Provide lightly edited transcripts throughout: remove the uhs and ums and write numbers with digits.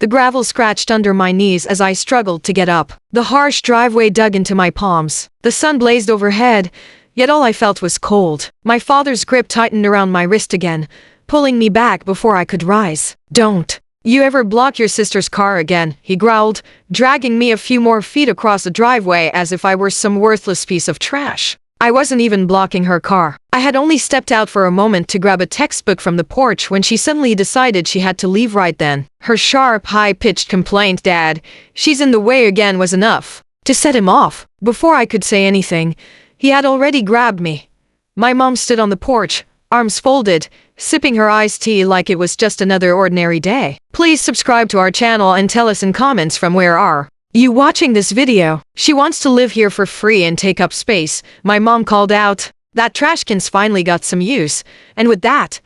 The gravel scratched under my knees as I struggled to get up. The harsh driveway dug into my palms. The sun blazed overhead, yet all I felt was cold. My father's grip tightened around my wrist again, pulling me back before I could rise. "Don't you ever block your sister's car again," he growled, dragging me a few more feet across the driveway as if I were some worthless piece of trash. I wasn't even blocking her car. I had only stepped out for a moment to grab a textbook from the porch when she suddenly decided she had to leave right then. Her sharp, high-pitched complaint, "Dad, she's in the way again," was enough to set him off. Before I could say anything, he had already grabbed me. My mom stood on the porch, arms folded, sipping her iced tea like it was just another ordinary day. Please subscribe to our channel and tell us in comments from where are you watching this video. "She wants to live here for free and take up space," my mom called out. That trash can's finally got some use, and with that,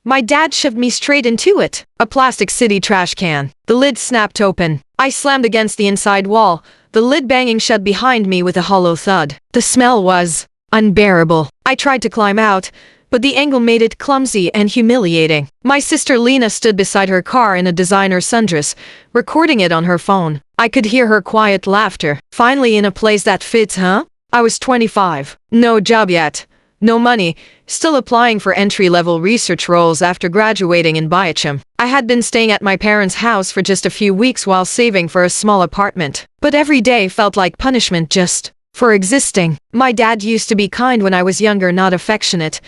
my dad shoved me straight into it. A plastic city trash can. The lid snapped open. I slammed against the inside wall, the lid banging shut behind me with a hollow thud. The smell was unbearable. I tried to climb out, but the angle made it clumsy and humiliating. My sister Lena stood beside her car in a designer sundress, recording it on her phone. I could hear her quiet laughter. "Finally in a place that fits, huh?" I was 25. No job yet. No money. Still applying for entry-level research roles after graduating in biochem. I had been staying at my parents' house for just a few weeks while saving for a small apartment. But every day felt like punishment just for existing. My dad used to be kind when I was younger, not affectionate,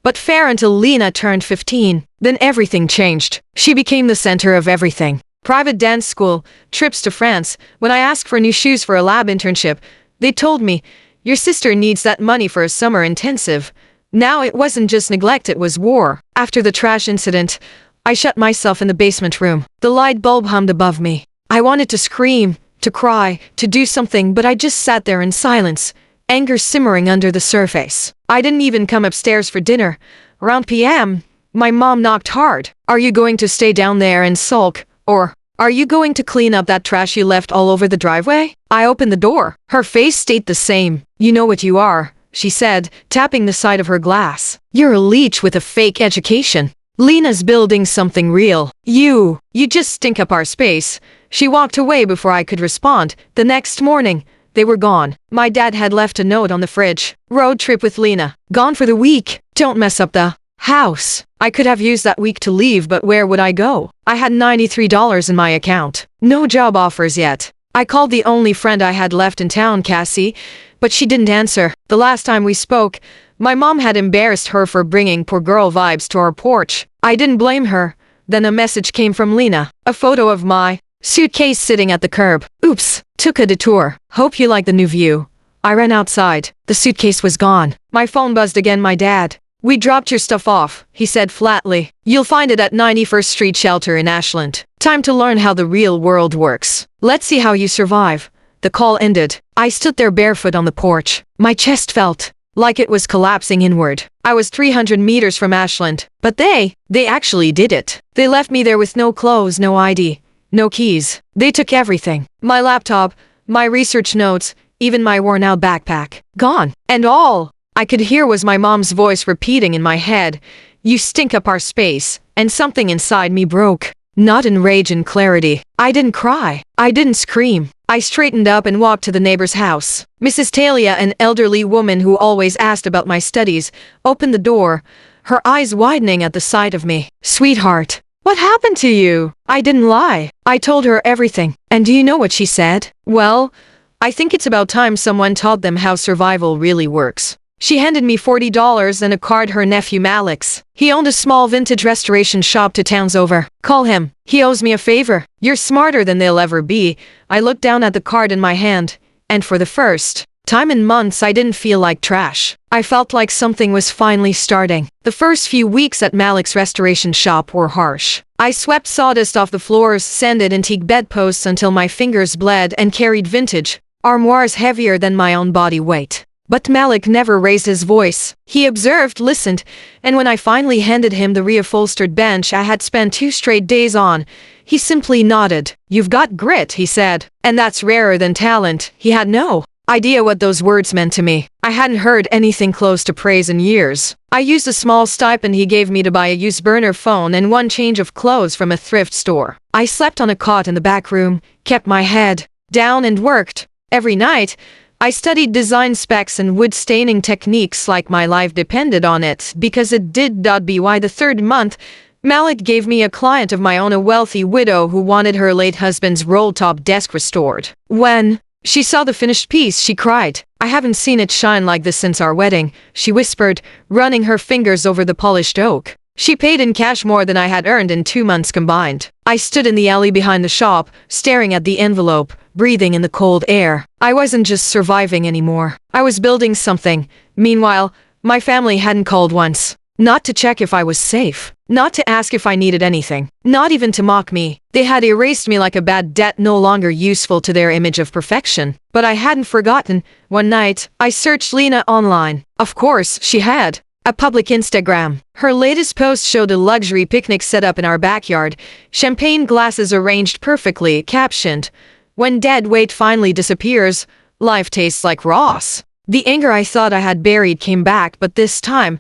but fair until Lena turned 15. Then everything changed. She became the center of everything. Private dance school, trips to France. When I asked for new shoes for a lab internship, they told me, "Your sister needs that money for a summer intensive." Now it wasn't just neglect, it was war. After the trash incident, I shut myself in the basement room. The light bulb hummed above me. I wanted to scream, to cry, to do something, but I just sat there in silence, anger simmering under the surface. I didn't even come upstairs for dinner. Around PM, my mom knocked hard. "Are you going to stay down there and sulk, or are you going to clean up that trash you left all over the driveway?" I opened the door. Her face stayed the same. "You know what you are," she said, tapping the side of her glass. "You're a leech with a fake education. Lena's building something real. You just stink up our space." She walked away before I could respond. The next morning, they were gone. My dad had left a note on the fridge. "Road trip with Lena. Gone for the week. Don't mess up the house." I could have used that week to leave, but where would I go? I had $93 in my account. No job offers yet. I called the only friend I had left in town, Cassie, but she didn't answer. The last time we spoke, my mom had embarrassed her for bringing poor girl vibes to our porch. I didn't blame her. Then a message came from Lena. A photo of my suitcase sitting at the curb. Oops, took a detour. "Hope you like the new view." I ran outside. The suitcase was gone. My phone buzzed again. My dad. "We dropped your stuff off," he said flatly. "You'll find it at 91st Street Shelter in Ashland. Time to learn how the real world works. Let's see how you survive." The call ended. I stood there barefoot on the porch. My chest felt like it was collapsing inward. I was 300 meters from Ashland, but they actually did it. They left me there with no clothes, no ID, no keys. They took everything. My laptop, my research notes, even my worn-out backpack. Gone. And all I could hear was my mom's voice repeating in my head, "You stink up our space," and something inside me broke. Not in rage and clarity. I didn't cry. I didn't scream. I straightened up and walked to the neighbor's house. Mrs. Talia, an elderly woman who always asked about my studies, opened the door, her eyes widening at the sight of me. "Sweetheart, what happened to you?" I didn't lie. I told her everything. And do you know what she said? "Well, I think it's about time someone taught them how survival really works." She handed me $40 and a card. Her nephew Malik's. He owned a small vintage restoration shop 2 towns over. "Call him. He owes me a favor." "You're smarter than they'll ever be." I looked down at the card in my hand, and for the first time in months I didn't feel like trash. I felt like something was finally starting. The first few weeks at Malik's restoration shop were harsh. I swept sawdust off the floors, sanded antique bedposts until my fingers bled, and carried vintage armoires heavier than my own body weight. But Malik never raised his voice. He observed, listened, and when I finally handed him the reupholstered bench I had spent 2 straight days on, he simply nodded. "You've got grit," he said. "And that's rarer than talent." He had no idea what those words meant to me. I hadn't heard anything close to praise in years. I used a small stipend he gave me to buy a used burner phone and one change of clothes from a thrift store. I slept on a cot in the back room, kept my head down and worked. Every night, I studied design specs and wood staining techniques like my life depended on it because it did. By the third month, Malik gave me a client of my own, a wealthy widow who wanted her late husband's roll-top desk restored. When she saw the finished piece, she cried. I haven't seen it shine like this since our wedding, she whispered, running her fingers over the polished oak. She paid in cash more than I had earned in 2 months combined. I stood in the alley behind the shop, staring at the envelope, breathing in the cold air. I wasn't just surviving anymore. I was building something. Meanwhile, my family hadn't called once. Not to check if I was safe. Not to ask if I needed anything. Not even to mock me. They had erased me like a bad debt no longer useful to their image of perfection. But I hadn't forgotten. One night, I searched Lena online. Of course, she had a public Instagram. Her latest post showed a luxury picnic set up in our backyard, champagne glasses arranged perfectly, captioned, "When dead weight finally disappears, life tastes like Ross." The anger I thought I had buried came back, but this time,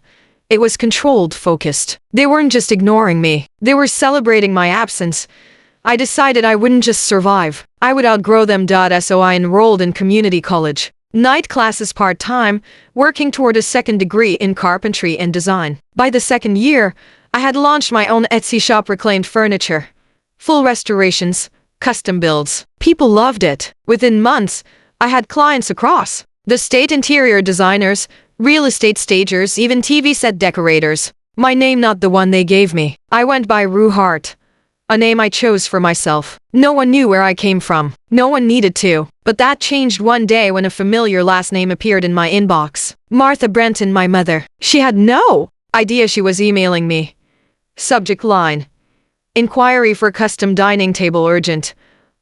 it was controlled, focused. They weren't just ignoring me. They were celebrating my absence. I decided I wouldn't just survive. I would outgrow them. So I enrolled in community college. Night classes part-time, working toward a second degree in carpentry and design. By the second year, I had launched my own Etsy shop, Reclaimed Furniture. Full restorations, custom builds. People loved it. Within months, I had clients across the state: interior designers, real estate stagers, even TV set decorators. My name not the one they gave me. I went by Rue Hart, a name I chose for myself. No one knew where I came from. No one needed to. But that changed one day when a familiar last name appeared in my inbox. Martha Brenton, my mother. She had no idea she was emailing me. Subject line: inquiry for custom dining table urgent.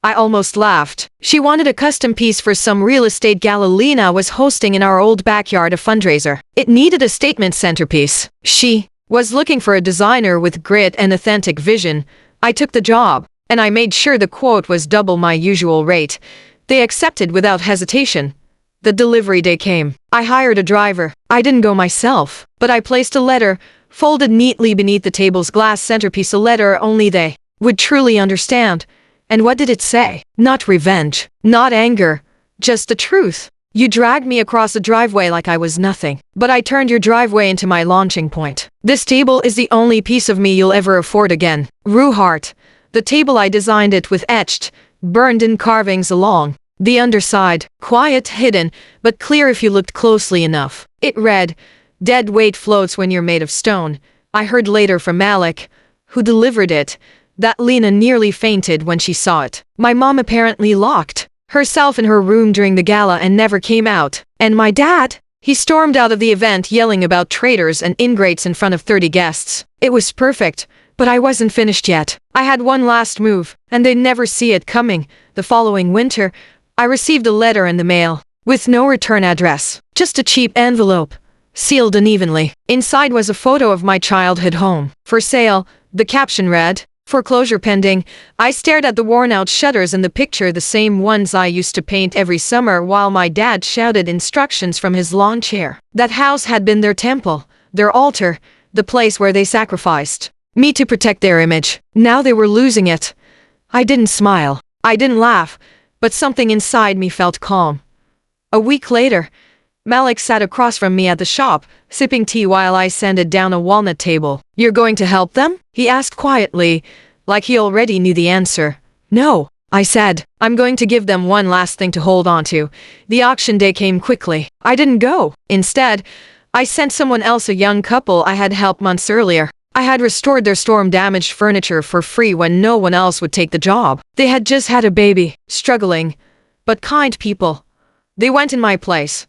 I almost laughed. She wanted a custom piece for some real estate gala Lena was hosting in our old backyard, a fundraiser. It needed a statement centerpiece. She was looking for a designer with grit and authentic vision. I took the job, and I made sure the quote was double my usual rate. They accepted without hesitation. The delivery day came. I hired a driver. I didn't go myself, but I placed a letter, folded neatly beneath the table's glass centerpiece, a letter only they would truly understand. And what did it say? Not revenge, not anger, just the truth. You dragged me across the driveway like I was nothing, but I turned your driveway into my launching point. This table is the only piece of me you'll ever afford again. Rue Hart. The table, I designed it with etched, burned-in carvings along the underside, quiet, hidden, but clear if you looked closely enough. It read, "Dead weight floats when you're made of stone." I heard later from Malik, who delivered it, that Lena nearly fainted when she saw it. My mom apparently locked herself in her room during the gala and never came out. And my dad? He stormed out of the event yelling about traitors and ingrates in front of 30 guests. It was perfect, but I wasn't finished yet. I had one last move, and they'd never see it coming. The following winter, I received a letter in the mail, with no return address. Just a cheap envelope, sealed unevenly. Inside was a photo of my childhood home. For sale, the caption read, "Foreclosure pending." I stared at the worn-out shutters in the picture, the same ones I used to paint every summer while my dad shouted instructions from his lawn chair. That house had been their temple, their altar, the place where they sacrificed me to protect their image. Now they were losing it. I didn't smile. I didn't laugh, but something inside me felt calm. A week later, Malik sat across from me at the shop, sipping tea while I sanded down a walnut table. "You're going to help them?" he asked quietly, like he already knew the answer. "No," I said. "I'm going to give them one last thing to hold on to." The auction day came quickly. I didn't go. Instead, I sent someone else, a young couple I had helped months earlier. I had restored their storm-damaged furniture for free when no one else would take the job. They had just had a baby, struggling, but kind people. They went in my place.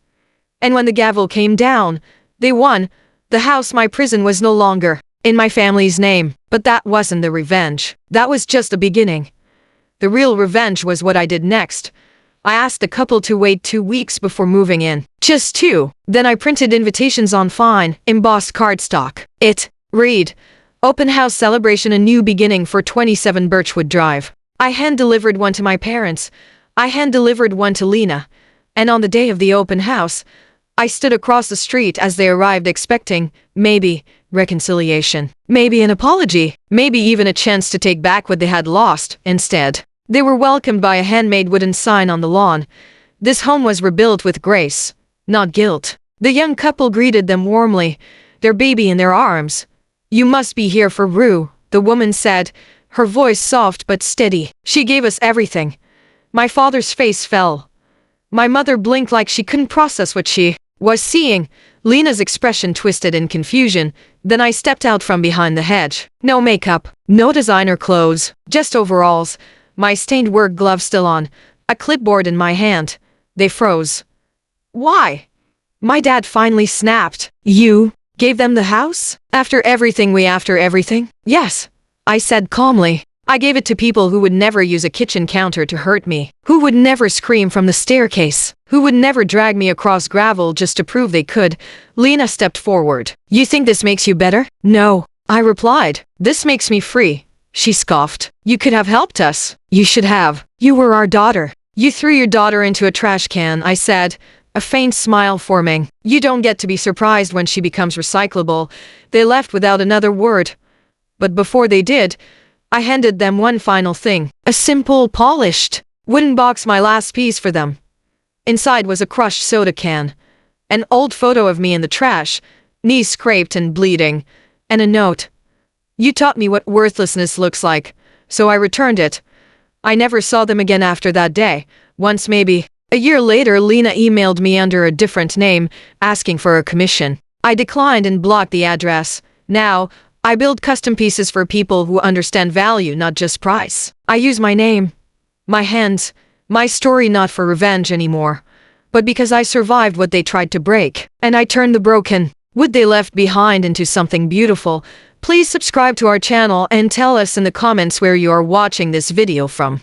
And when the gavel came down, they won. The house, my prison, was no longer in my family's name. But that wasn't the revenge. That was just the beginning. The real revenge was what I did next. I asked the couple to wait 2 weeks before moving in. Just 2. Then I printed invitations on fine, embossed cardstock. It read, "Open house celebration, a new beginning for 27 Birchwood Drive." I hand-delivered one to my parents. I hand-delivered one to Lena. And on the day of the open house, I stood across the street as they arrived expecting, maybe, reconciliation. Maybe an apology. Maybe even a chance to take back what they had lost. Instead, they were welcomed by a handmade wooden sign on the lawn. This home was rebuilt with grace, not guilt. The young couple greeted them warmly, their baby in their arms. "You must be here for Rue," the woman said, her voice soft but steady. "She gave us everything." My father's face fell. My mother blinked like she couldn't process what she was seeing. Lena's expression twisted in confusion. Then I stepped out from behind the hedge. No makeup, no designer clothes, just overalls, my stained work gloves still on, a clipboard in my hand. They froze. "Why?" My dad finally snapped. "You gave them the house? After everything? "Yes," I said calmly. "I gave it to people who would never use a kitchen counter to hurt me, who would never scream from the staircase, who would never drag me across gravel just to prove they could." Lena stepped forward. "You think this makes you better?" "No," I replied. "This makes me free." She scoffed. "You could have helped us. You should have. You were our daughter." "You threw your daughter into a trash can," I said, a faint smile forming. "You don't get to be surprised when she becomes recyclable." They left without another word. But before they did, I handed them one final thing. A simple, polished wooden box, my last piece for them. Inside was a crushed soda can, an old photo of me in the trash, knees scraped and bleeding, and a note. "You taught me what worthlessness looks like." So I returned it. I never saw them again after that day. Once maybe. A year later, Lena emailed me under a different name, asking for a commission. I declined and blocked the address. Now, I build custom pieces for people who understand value, not just price. I use my name, my hands, my story not for revenge anymore, but because I survived what they tried to break. And I turned the broken wood they left behind into something beautiful. Please subscribe to our channel and tell us in the comments where you are watching this video from.